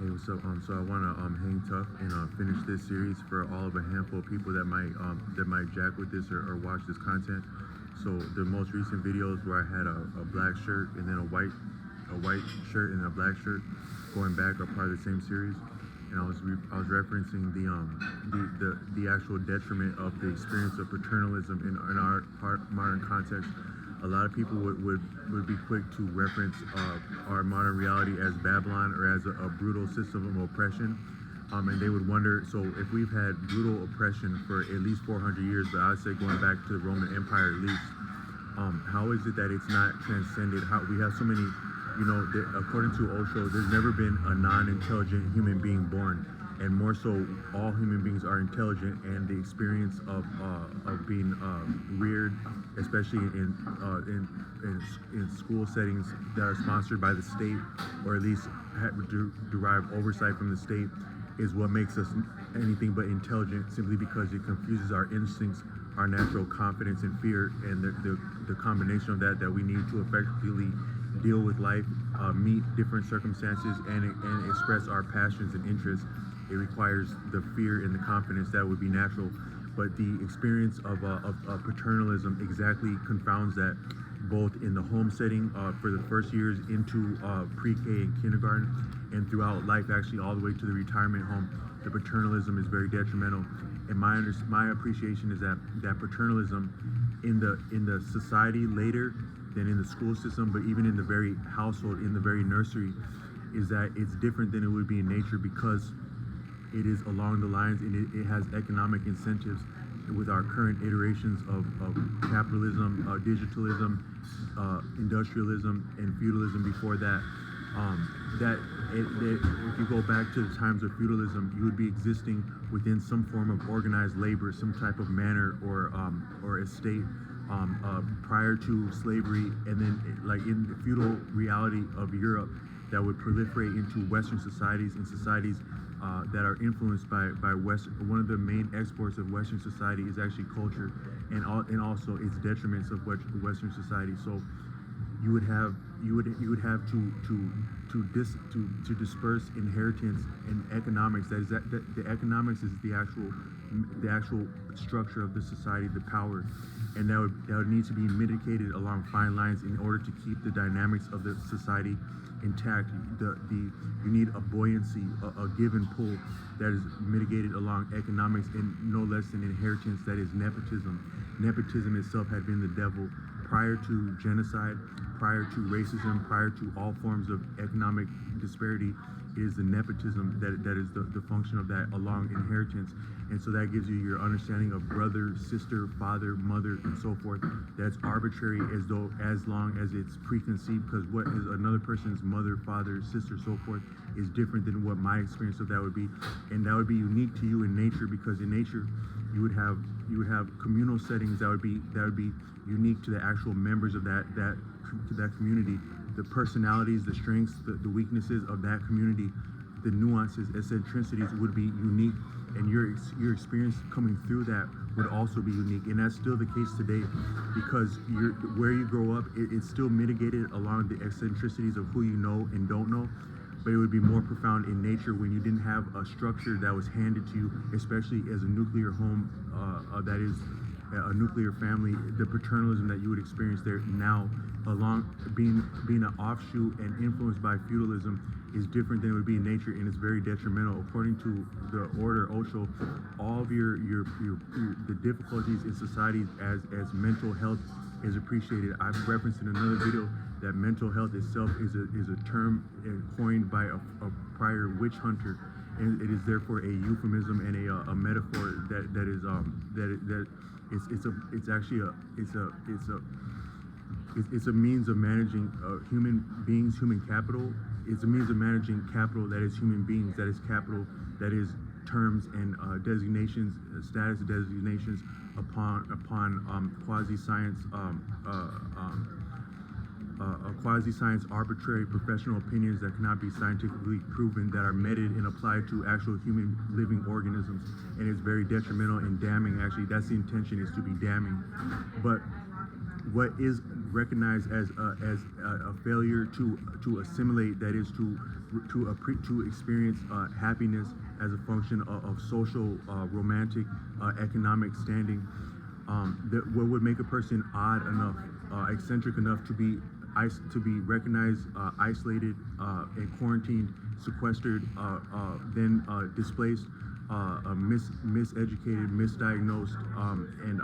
Hey, what's up? So I want to hang tough and finish this series for all of a handful of people that might jack with this or watch this content. So the most recent videos where I had a black shirt and then a white shirt and a black shirt going back are part of the same series, and I was referencing the actual detriment of the experience of paternalism in our modern context. A lot of people would be quick to reference our modern reality as Babylon or as a brutal system of oppression, and they would wonder, so if we've had brutal oppression for at least 400 years, but I'd say going back to the Roman Empire at least, how is it that it's not transcended? How we have so many, according to Osho, there's never been a non-intelligent human being born. And more so, all human beings are intelligent, and the experience of being reared, especially in school settings that are sponsored by the state, or at least derive oversight from the state, is what makes us anything but intelligent. Simply because it confuses our instincts, our natural confidence and fear, and the combination of that we need to effectively deal with life, meet different circumstances, and express our passions and interests. It requires the fear and the confidence that would be natural, but the experience of paternalism exactly confounds that, both in the home setting for the first years into pre-K and kindergarten, and throughout life, actually all the way to the retirement home. The paternalism is very detrimental, and my appreciation is that paternalism in the society later than in the school system, but even in the very household, in the very nursery, is that it's different than it would be in nature, because it is along the lines, and it has economic incentives with our current iterations of capitalism, digitalism, industrialism, and feudalism before that. If you go back to the times of feudalism, you would be existing within some form of organized labor, some type of manor or estate prior to slavery, and then like in the feudal reality of Europe, that would proliferate into Western societies and societies that are influenced by Western. One of the main exports of Western society is actually culture, and also its detriments of Western society. So you would have to disperse inheritance and economics. The economics is the actual structure of the society, the power, and that would need to be mitigated along fine lines in order to keep the dynamics of the society intact. You need a buoyancy, a give and pull that is mitigated along economics, and no less than inheritance, that is nepotism. Nepotism itself had been the devil prior to genocide, prior to racism, prior to all forms of economic disparity. It is the nepotism that is the function of that along inheritance. And so that gives you your understanding of brother, sister, father, mother, and so forth. That's arbitrary as long as it's preconceived, because what is another person's mother, father, sister, so forth is different than what my experience of that would be. And that would be unique to you in nature, because in nature you would have communal settings that would be unique to the actual members of that community. The personalities, the strengths, the weaknesses of that community, the nuances, eccentricities would be unique, and your experience coming through that would also be unique. And that's still the case today, because where you grow up, it's still mitigated along the eccentricities of who you know and don't know, but it would be more profound in nature when you didn't have a structure that was handed to you, especially as a nuclear home, that is a nuclear family. The paternalism that you would experience there now, along being an offshoot and influenced by feudalism, is different than it would be in nature, and it's very detrimental. According to the order Osho, all of the difficulties in society as mental health is appreciated. I've referenced in another video that mental health itself is a term coined by a prior witch hunter, and it is therefore a euphemism and a metaphor it's a means of managing human beings, human capital. It's a means of managing capital that is human beings, that is capital, that is terms and designations, status designations upon quasi-science arbitrary professional opinions that cannot be scientifically proven, that are meted and applied to actual human living organisms. And it's very detrimental and damning. Actually, that's the intention, is to be damning. But what is recognized as a failure to assimilate, that is to experience happiness as a function of social, romantic, economic standing. What would make a person odd enough, eccentric enough to be recognized, isolated, and quarantined, sequestered, then displaced, miseducated, misdiagnosed, and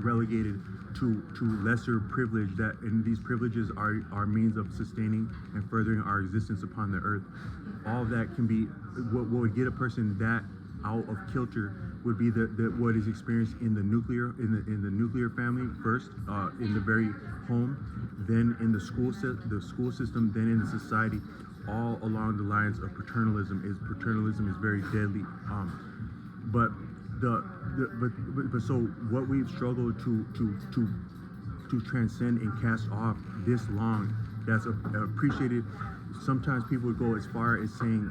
relegated to lesser privilege. And these privileges are means of sustaining and furthering our existence upon the earth. All of that can be what would get a person that out of kilter would be what is experienced in the nuclear family first, in the very home, then in the school system, then in the society, all along the lines of paternalism. Paternalism is very deadly. But so what we've struggled to transcend and cast off this long, that's appreciated. Sometimes people would go as far as saying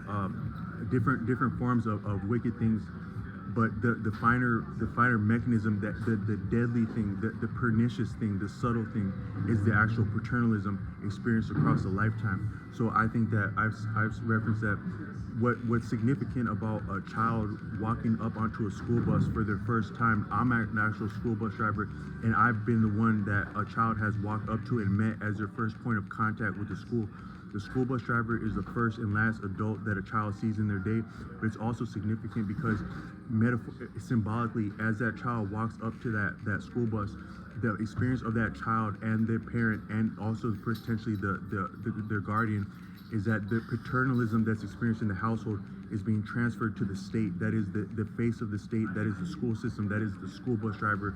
different forms of wicked things, but the finer mechanism, that the deadly thing, the pernicious thing, the subtle thing, is the actual paternalism experienced across a lifetime. So I think that I've referenced that what's significant about a child walking up onto a school bus for their first time. I'm an actual school bus driver, and I've been the one that a child has walked up to and met as their first point of contact with the school. The school bus driver is the first and last adult that a child sees in their day, but it's also significant because symbolically, as that child walks up to that school bus, the experience of that child and their parent, and also potentially their guardian, is that the paternalism that's experienced in the household is being transferred to the state. That is the face of the state. That is the school system. That is the school bus driver,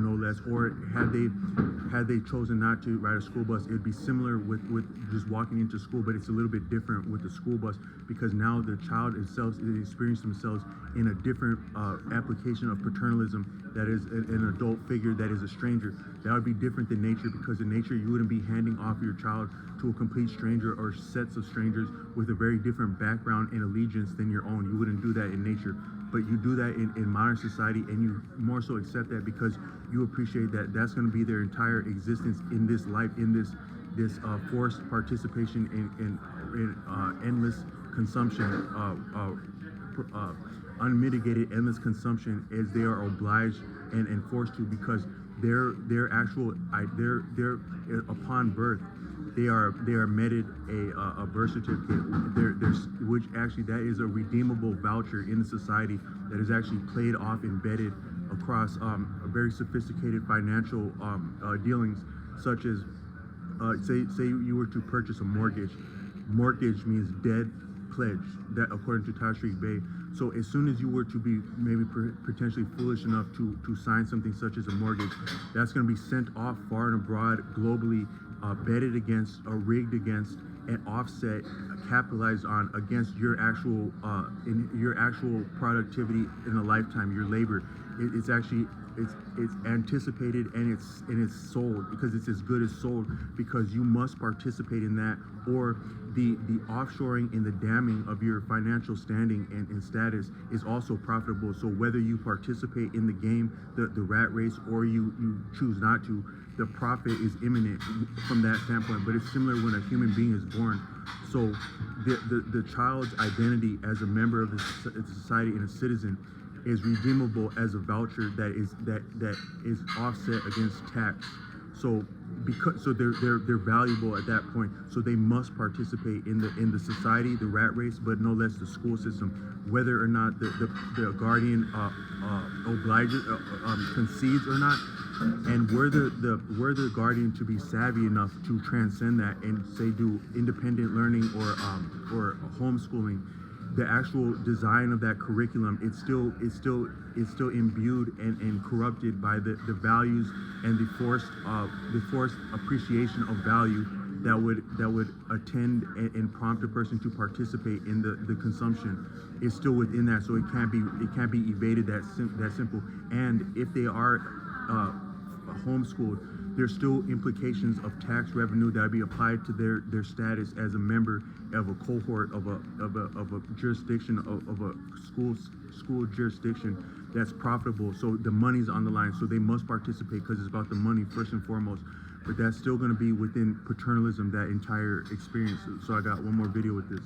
no less. Or had they chosen not to ride a school bus, it would be similar with just walking into school, but it's a little bit different with the school bus, because now the child itself is experiencing themselves in a different application of paternalism. That is an adult figure that is a stranger. That would be different than nature, because in nature you wouldn't be handing off your child to a complete stranger or sets of strangers with a very different background and allegiance than your own. You wouldn't do that in nature, but you do that in modern society, and you more so accept that because you appreciate that that's going to be their entire existence in this life, in this forced participation in endless consumption, unmitigated endless consumption, as they are obliged and forced to, because they're upon birth, they are meted a birth certificate, which actually that is a redeemable voucher in the society that is actually played off, embedded across very sophisticated financial dealings, such as say you were to purchase a mortgage. Mortgage means dead pledge, that according to Tashriq Bey. So as soon as you were to be maybe potentially foolish enough to sign something such as a mortgage, that's going to be sent off far and abroad, globally, betted against, rigged against, and offset, capitalized on against your actual productivity in a lifetime, your labor. It's actually it's anticipated, and it's sold, because it's as good as sold, because you must participate in that, or the offshoring and the damming of your financial standing and status is also profitable. So whether you participate in the game, the rat race, or you choose not to, the profit is imminent from that standpoint. But it's similar when a human being is born. So the child's identity as a member of the society and a citizen is redeemable as a voucher that is offset against tax. So they're valuable at that point. So they must participate in the society, the rat race, but no less the school system, whether or not the guardian obliges, concedes or not. And were the guardian to be savvy enough to transcend that and say do independent learning or homeschooling, the actual design of that curriculum, it's still imbued and corrupted by the values and the forced appreciation of value that would attend and prompt a person to participate in the consumption is still within that. So it can't be evaded that simple. And if they are homeschooled, there's still implications of tax revenue that would be applied to their status as a member of a cohort of a jurisdiction of a school jurisdiction that's profitable. So the money's on the line, so they must participate because it's about the money first and foremost. But that's still going to be within paternalism, that entire experience. So I got one more video with this.